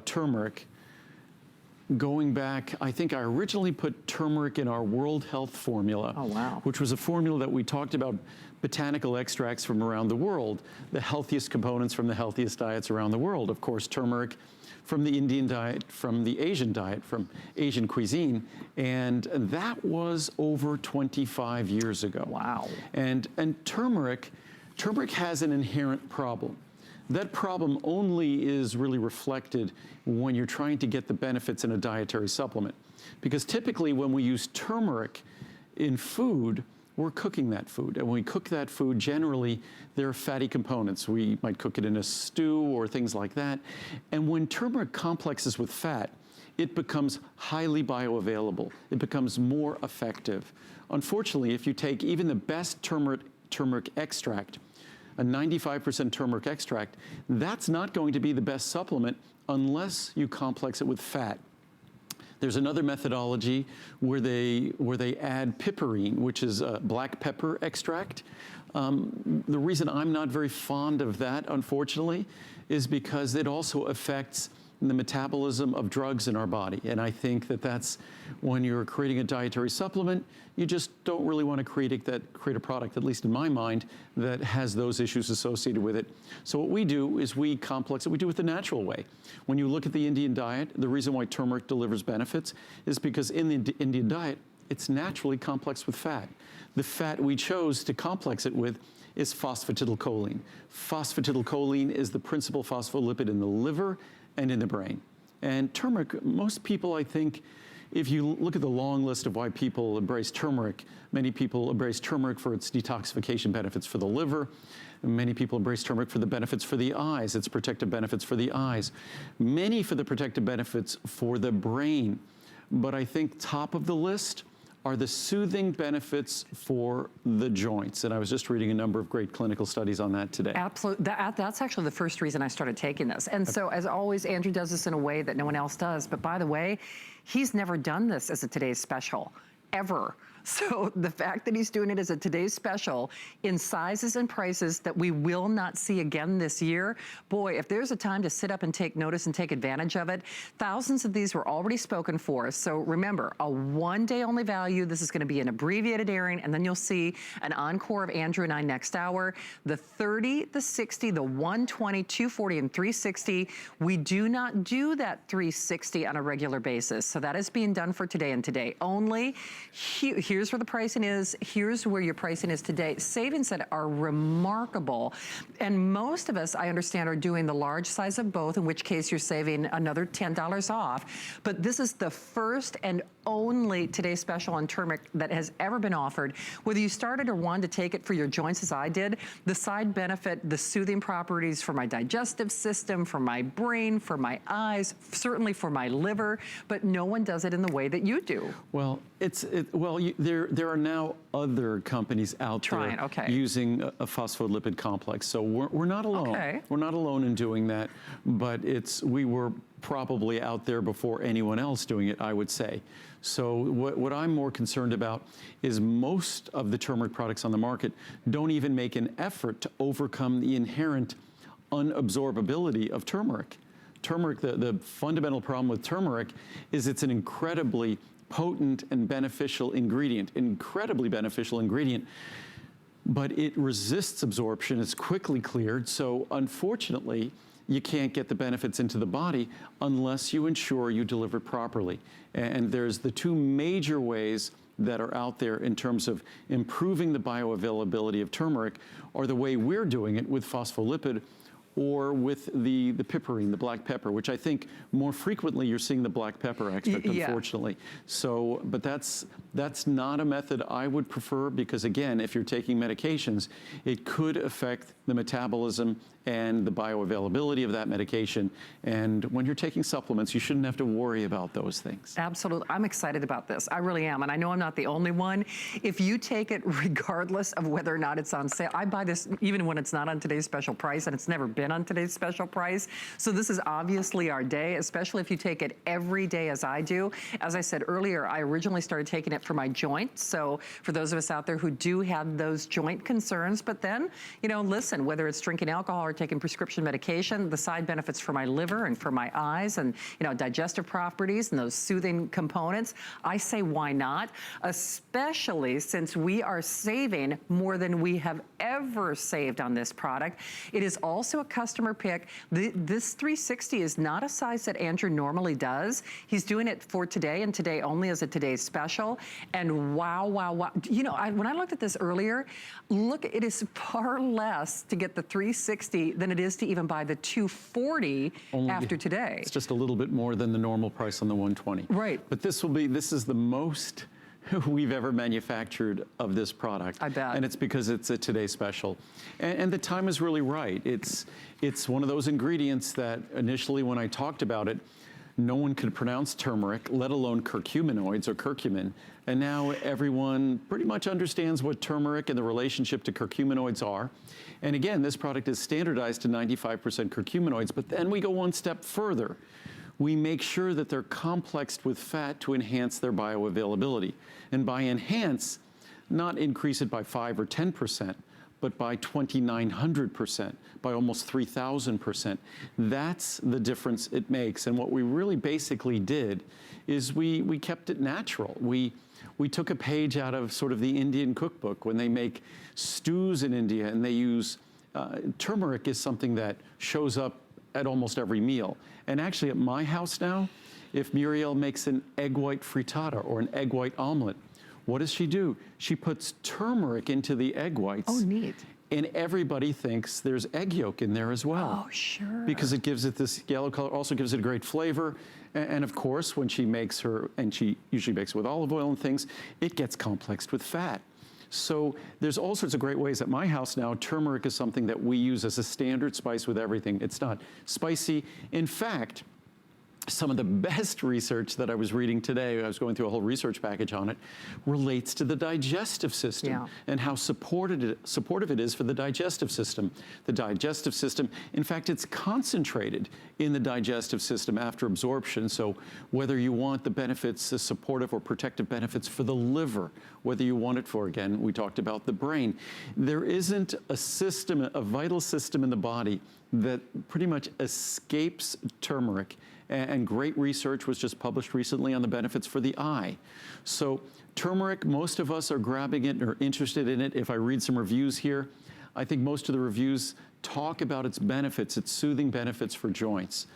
turmeric, going back, I think I originally put turmeric in our World Health formula. Oh, wow. Which was a formula that we talked about botanical extracts from around the world, the healthiest components from the healthiest diets around the world. Of course, turmeric from the Indian diet, from the Asian diet, from Asian cuisine, and that was over 25 years ago. Wow. And turmeric has an inherent problem. That problem only is really reflected when you're trying to get the benefits in a dietary supplement. Because typically when we use turmeric in food, we're cooking that food. And when we cook that food, generally there are fatty components. We might cook it in a stew or things like that. And when turmeric complexes with fat, it becomes highly bioavailable. It becomes more effective. Unfortunately, if you take even the best turmeric extract, a 95% turmeric extract, that's not going to be the best supplement unless you complex it with fat. There's another methodology where they add piperine, which is a black pepper extract. The reason I'm not very fond of that, unfortunately, is because it also affects the metabolism of drugs in our body. And I think that that's when you're creating a dietary supplement, you just don't really want to create a product, at least in my mind, that has those issues associated with it. So what we do is we complex it. We do it the natural way. When you look at the Indian diet, the reason why turmeric delivers benefits is because in the Indian diet, it's naturally complexed with fat. The fat we chose to complex it with is phosphatidylcholine. Phosphatidylcholine is the principal phospholipid in the liver and in the brain. And turmeric, most people, I think, if you look at the long list of why people embrace turmeric, many people embrace turmeric for its detoxification benefits for the liver. Many people embrace turmeric for the benefits for the eyes, its protective benefits for the eyes. Many for the protective benefits for the brain. But I think top of the list are the soothing benefits for the joints. And I was just reading a number of great clinical studies on that today. Absolutely. That's actually the first reason I started taking this. And so as always, Andrew does this in a way that no one else does. But by the way, he's never done this as a Today's Special, ever. So the fact that he's doing it as a Today's Special in sizes and prices that we will not see again this year, boy, if there's a time to sit up and take notice and take advantage of it, thousands of these were already spoken for. So remember, a one-day only value. This is going to be an abbreviated airing, and then you'll see an encore of Andrew and I next hour. The 30, the 60, the 120, 240, and 360. We do not do that 360 on a regular basis. So that is being done for today and today only. Here's where the pricing is. Here's where your pricing is today. Savings that are remarkable. And most of us, I understand, are doing the large size of both, in which case you're saving another $10 off. But this is the first and only Today's Special on turmeric that has ever been offered. Whether you started or wanted to take it for your joints as I did, the side benefit, the soothing properties for my digestive system, for my brain, for my eyes, certainly for my liver, but no one does it in the way that you do. Well, there are now other companies out there using a phospholipid complex. So we're not alone. Okay. We're not alone in doing that, but we were probably out there before anyone else doing it, I would say. So what I'm more concerned about is most of the turmeric products on the market don't even make an effort to overcome the inherent unabsorbability of turmeric. Turmeric, the fundamental problem with turmeric is it's an incredibly potent and beneficial ingredient, but it resists absorption. It's quickly cleared. So unfortunately, you can't get the benefits into the body unless you ensure you deliver properly. And there's the two major ways that are out there in terms of improving the bioavailability of turmeric, or the way we're doing it with phospholipid, or with the piperine, the black pepper, which I think more frequently you're seeing the black pepper extract, unfortunately. So, but that's not a method I would prefer, because again, if you're taking medications, it could affect the metabolism and the bioavailability of that medication. And when you're taking supplements, you shouldn't have to worry about those things. Absolutely. I'm excited about this. I really am. And I know I'm not the only one. If you take it regardless of whether or not it's on sale, I buy this even when it's not on Today's Special price, and it's never been in on today's special price. So this is obviously our day, especially if you take it every day as I do. As I said earlier, I originally started taking it for my joints. So for those of us out there who do have those joint concerns, but then, you know, listen, whether it's drinking alcohol or taking prescription medication, the side benefits for my liver and for my eyes and, you know, digestive properties and those soothing components, I say why not? Especially since we are saving more than we have ever saved on this product. It is also a customer pick. This 360 is not a size that Andrew normally does. He's doing it for today and today only as a today's special. And wow, wow, wow. You know, when I looked at this earlier, look, it is far less to get the 360 than it is to even buy the 240 after today. It's just a little bit more than the normal price on the 120. Right. But this is the most we've ever manufactured of this product. I bet. And it's because it's a today special. And the time is really right. It's one of those ingredients that initially when I talked about it, no one could pronounce turmeric, let alone curcuminoids or curcumin. And now everyone pretty much understands what turmeric and the relationship to curcuminoids are. And again, this product is standardized to 95% curcuminoids, but then we go one step further. We make sure that they're complexed with fat to enhance their bioavailability. And by enhance, not increase it by 5 or 10%, but by 2,900%, by almost 3,000%. That's the difference it makes. And what we really basically did is we kept it natural. We took a page out of sort of the Indian cookbook when they make stews in India and they use, turmeric is something that shows up at almost every meal. And actually at my house now, if Muriel makes an egg white frittata or an egg white omelet, what does she do? She puts turmeric into the egg whites. Oh, neat. And everybody thinks there's egg yolk in there as well. Oh, sure. Because it gives it this yellow color, also gives it a great flavor. And of course, when she makes and she usually makes it with olive oil and things, it gets complexed with fat. So there's all sorts of great ways at my house now. Turmeric is something that we use as a standard spice with everything. It's not spicy. In fact, some of the best research that I was reading today, I was going through a whole research package on it, relates to the digestive system and how supportive it is for the digestive system. The digestive system, in fact, it's concentrated in the digestive system after absorption. So whether you want the benefits, the supportive or protective benefits for the liver, whether you want it for, again, we talked about the brain, there isn't a system, a vital system in the body that pretty much escapes turmeric. And great research was just published recently on the benefits for the eye. So turmeric, most of us are grabbing it or interested in it. If I read some reviews here, I think most of the reviews talk about its benefits, its soothing benefits for joints.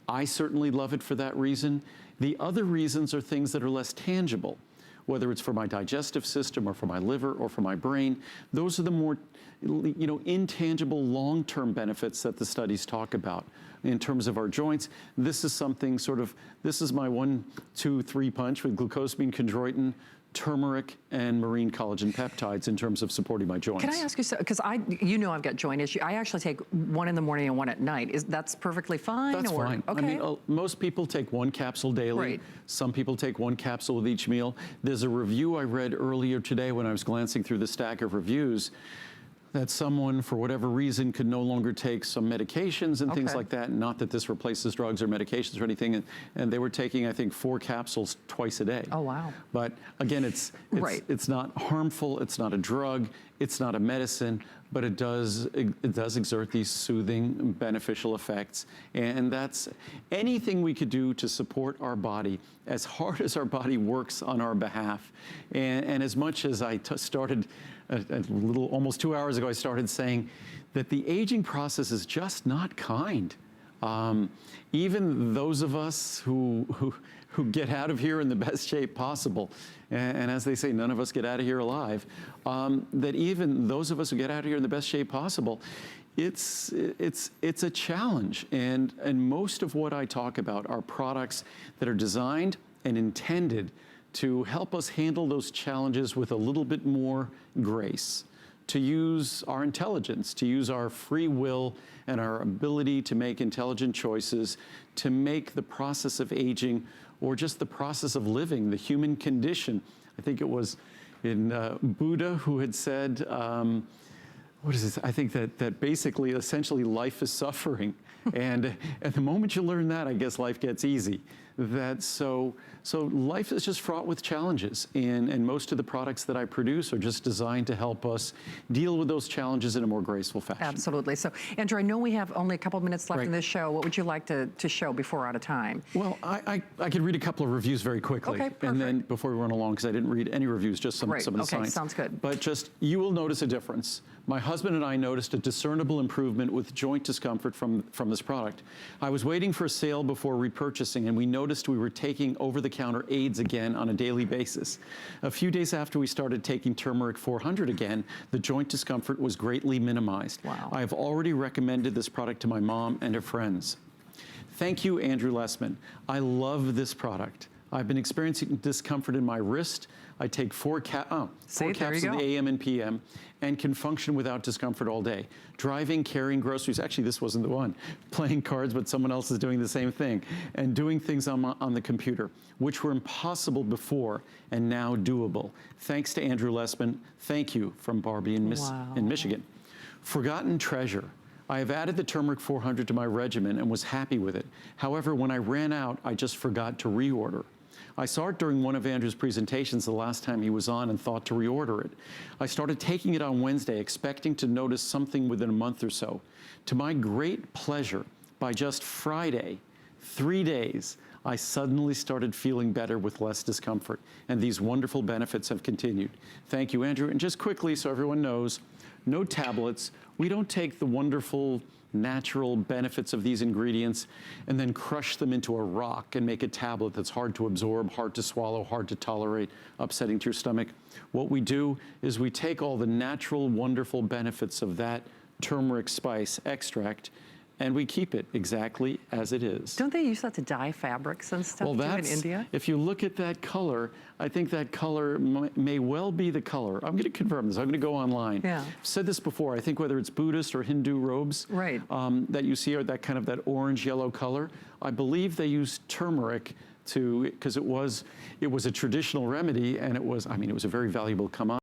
I certainly love it for that reason. The other reasons are things that are less tangible, whether it's for my digestive system or for my liver or for my brain. Those are the more, you know, intangible long-term benefits that the studies talk about. In terms of our joints, this is something sort of, this is my 1, 2, 3 punch with glucosamine, chondroitin, turmeric, and marine collagen peptides in terms of supporting my joints. Can I ask you, because you know I've got joint issue. I actually take one in the morning and one at night. That's perfectly fine? That's fine. Okay. I mean, most people take 1 capsule daily. Right. Some people take 1 capsule with each meal. There's a review I read earlier today when I was glancing through the stack of reviews that someone, for whatever reason, could no longer take some medications and things like that. Not that this replaces drugs or medications or anything. And they were taking, I think, 4 capsules twice a day. Oh, wow. But again, it's not harmful. It's not a drug. It's not a medicine. But it does exert these soothing, beneficial effects. And that's anything we could do to support our body, as hard as our body works on our behalf. And as much as I started a little, almost 2 hours ago, I started saying that the aging process is just not kind. Even those of us who get out of here in the best shape possible, and as they say, none of us get out of here alive, that even those of us who get out of here in the best shape possible, it's a challenge. And most of what I talk about are products that are designed and intended to help us handle those challenges with a little bit more grace, to use our intelligence, to use our free will and our ability to make intelligent choices, to make the process of aging or just the process of living, the human condition. I think it was in Buddha who had said, what is this? I think that basically, essentially, life is suffering. And at the moment you learn that, I guess life gets easy. So life is just fraught with challenges, and most of the products that I produce are just designed to help us deal with those challenges in a more graceful fashion. Absolutely. So, Andrew, I know we have only a couple minutes left in this show. What would you like to show before we're out of time? Well, I could read a couple of reviews very quickly. Okay, perfect. And then before we run along, because I didn't read any reviews, just some of the Okay, signs. sounds good. But just, you will notice a difference. My husband and I noticed a discernible improvement with joint discomfort from this product. I was waiting for a sale before repurchasing, and we noticed we were taking over-the-counter aids again on a daily basis. A few days after we started taking Turmeric400 again, the joint discomfort was greatly minimized. Wow. I have already recommended this product to my mom and her friends. Thank you, Andrew Lessman. I love this product. I've been experiencing discomfort in my wrist. I take four capsules in the AM and PM and can function without discomfort all day. Driving, carrying groceries, actually this wasn't the one, playing cards, but someone else is doing the same thing, and doing things on the computer, which were impossible before and now doable. Thanks to Andrew Lessman. Thank you, from Barbie in Michigan. Forgotten treasure. I have added the Turmeric400 to my regimen and was happy with it. However, when I ran out, I just forgot to reorder. I saw it during one of Andrew's presentations the last time he was on and thought to reorder it. I started taking it on Wednesday, expecting to notice something within a month or so. To my great pleasure, by just Friday, 3 days, I suddenly started feeling better with less discomfort, and these wonderful benefits have continued. Thank you, Andrew. And just quickly, so everyone knows, no tablets. We don't take the wonderful natural benefits of these ingredients and then crush them into a rock and make a tablet that's hard to absorb, hard to swallow, hard to tolerate, upsetting to your stomach. What we do is we take all the natural, wonderful benefits of that turmeric spice extract and we keep it exactly as it is. Don't they use that to dye fabrics and stuff too in India? If you look at that color, I think that color may well be the color. I'm going to confirm this. I'm going to go online. Yeah. I've said this before. I think whether it's Buddhist or Hindu robes that you see are that kind of that orange-yellow color, I believe they use turmeric because it was a traditional remedy, and it was, I mean, it was a very valuable commodity.